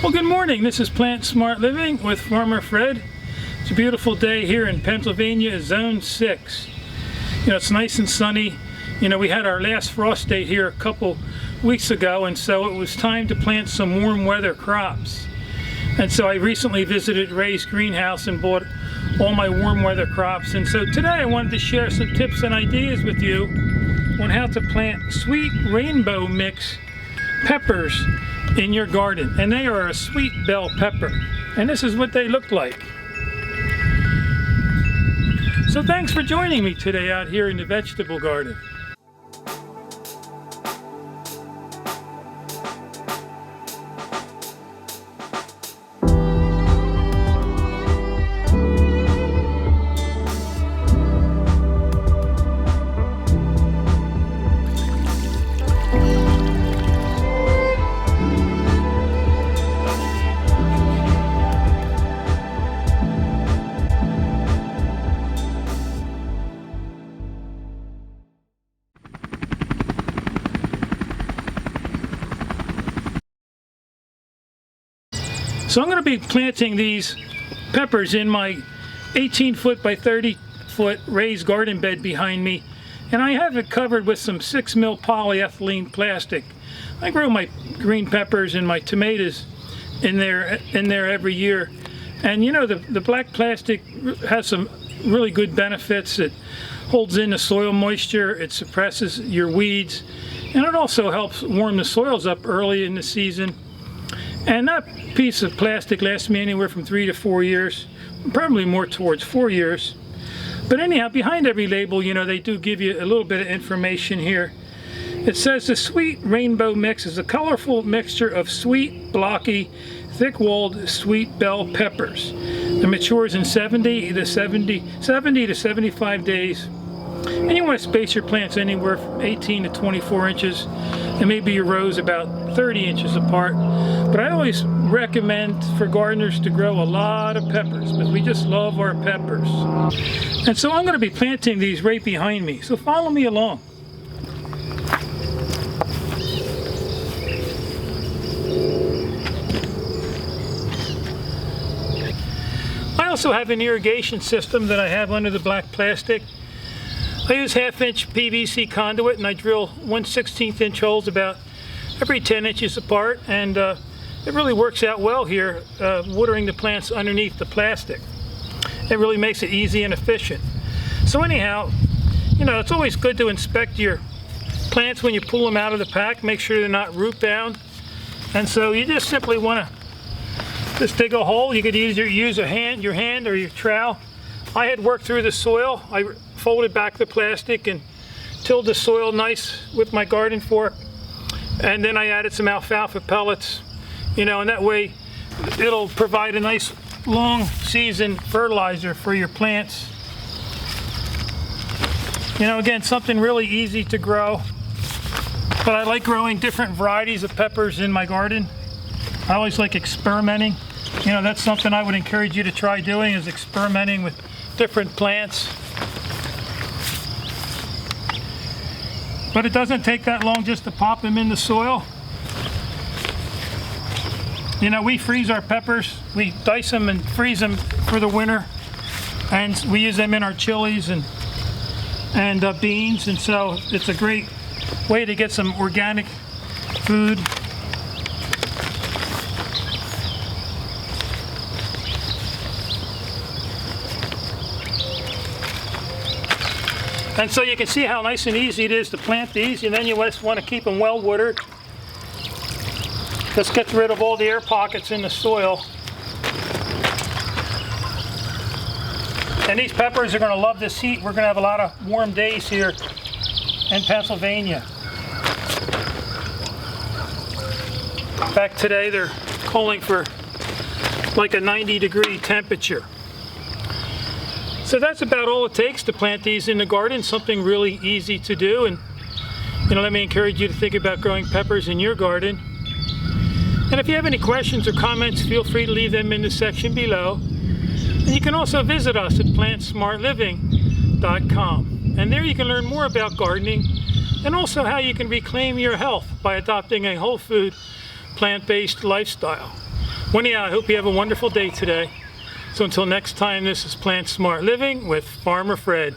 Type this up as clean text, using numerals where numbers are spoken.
Well, good morning. This is Plant Smart Living with Farmer Fred. It's a beautiful day here in Pennsylvania, Zone 6. It's nice and sunny. We had our last frost date here a couple weeks ago, and so it was time to plant some warm weather crops. And so I recently visited Ray's greenhouse and bought all my warm weather crops. And so today I wanted to share some tips and ideas with you on how to plant sweet rainbow mix peppers in your garden. And they are a sweet bell pepper. And this is what they look like. So thanks for joining me today out here in the vegetable garden. So I'm going to be planting these peppers in my 18-foot by 30-foot raised garden bed behind me, and I have it covered with some 6mm polyethylene plastic. I grow my green peppers and my tomatoes in there every year, and the black plastic has some really good benefits. It holds in the soil moisture, it suppresses your weeds, and it also helps warm the soils up early in the season. And that piece of plastic lasts me anywhere from 3 to 4 years, probably more towards 4 years. But anyhow, behind every label, they do give you a little bit of information here. It says the sweet rainbow mix is a colorful mixture of sweet, blocky, thick-walled sweet bell peppers. It matures in 70 to 75 days. And you want to space your plants anywhere from 18 to 24 inches, and maybe your rows about 30 inches apart. But I always recommend for gardeners to grow a lot of peppers, because we just love our peppers. And so I'm going to be planting these right behind me, so follow me along. I also have an irrigation system that I have under the black plastic. I use 1/2-inch PVC conduit, and I drill 1/16 inch holes about every 10 inches apart, and it really works out well here, watering the plants underneath the plastic. It really makes it easy and efficient. So anyhow, it's always good to inspect your plants when you pull them out of the pack, make sure they're not root bound. And so you just simply want to just dig a hole. You could either use your hand or your trowel. I had worked through the soil. I folded back the plastic and tilled the soil nice with my garden fork, and then I added some alfalfa pellets, and that way it'll provide a nice long season fertilizer for your plants. Again, something really easy to grow, but I like growing different varieties of peppers in my garden. I always like experimenting. That's something I would encourage you to try doing, is experimenting with different plants. But it doesn't take that long just to pop them in the soil. We freeze our peppers. We dice them and freeze them for the winter, and we use them in our chilies and beans, and so it's a great way to get some organic food. And so you can see how nice and easy it is to plant these, and then you just want to keep them well watered. Just get rid of all the air pockets in the soil. And these peppers are going to love this heat. We're going to have a lot of warm days here in Pennsylvania. In fact, today they're calling for like a 90-degree temperature. So that's about all it takes to plant these in the garden, something really easy to do. And let me encourage you to think about growing peppers in your garden. And if you have any questions or comments, feel free to leave them in the section below. And you can also visit us at plantsmartliving.com. And there you can learn more about gardening, and also how you can reclaim your health by adopting a whole food, plant-based lifestyle. Well, anyhow, I hope you have a wonderful day today. So until next time, this is Plant Smart Living with Farmer Fred.